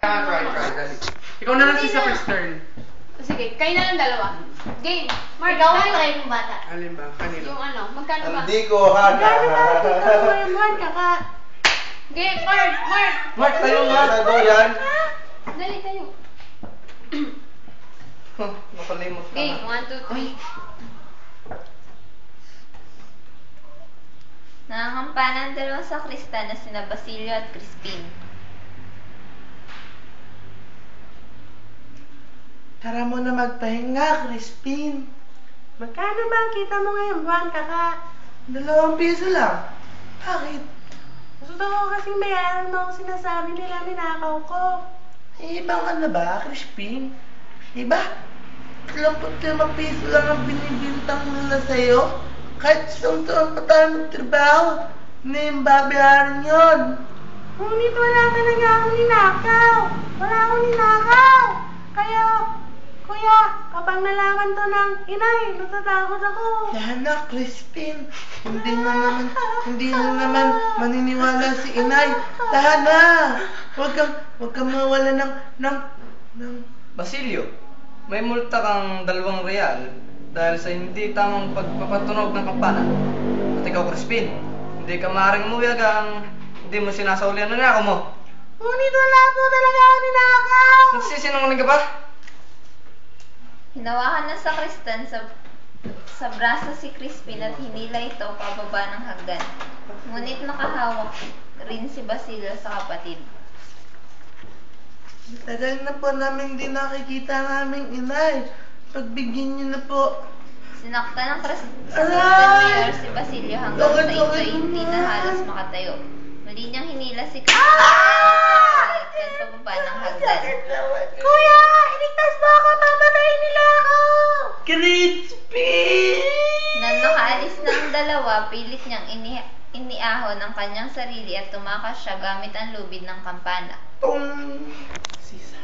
Try, dali. Ikaw na lang si sa first turn. Sige, kayo na lang dalawa. Game. Mark, Ikaw mo yung bata. Alin ba? Kanino? Yung ano, magkano ba? Hindi ko haka. Mark, kaka. Game, Mark. Mark, tayo nga. Sago yan. Dali tayo. Nakalimot ka Game, na. 1, 2, 3. Nangangampana ang dalawang sakristan na sina Basilio at Crispin. Tara mo na magpahinga, Crispin. Magkano ba ang kita mo ngayon, buwan, kaka? 2 piso lang. Bakit? Gusto ko kasi mayroon mo akong sinasabi nila ninakaw ko. Ibang ano ba, Crispin? Diba? 35 piso lang ang binibintang nila sa'yo. Kahit isang taon pa tayo magtrabaho, hindi yung babayaran yun. Ngunit wala talaga akong ninakaw. Wala akong ninakaw. Kaya, kuya, kapag nalaman to ng inay, natatakot ako. Yan na, Crispin. Hindi na naman maniniwala si inay. Tahan na. Huwag kang mawala ng... Basilio, may multa kang 2 real dahil sa hindi tamang pagpapatunog ng kampana. At ikaw, Crispin, hindi ka maaaring umuwi hanggang hindi mo sinasaulian na ako mo. Ngunit wala po talaga akong ninakaw. Nagsisinungaling ka ba? Hinawakan ng sakristan sa braso si Crispin at hinila ito pababa ng hagdan. Ngunit nakahawak rin si Basilio sa kapatid. Tagal na po namin di nakikita naming inay. Pagbigyan niyo na po. Sinakta ng sakristan mayor si Basilio hanggang sa ito ay hindi na halos makatayo. Muli niyang hinila si Crispin at pababa ng hagdan. Kuya, iligtas mo ako, papatayin nila ako. Crispin! Nang nakaalis na ang dalawa, pilit niyang iniahon ang kanyang sarili at tumakas siya gamit ang lubid ng kampana. Sisa.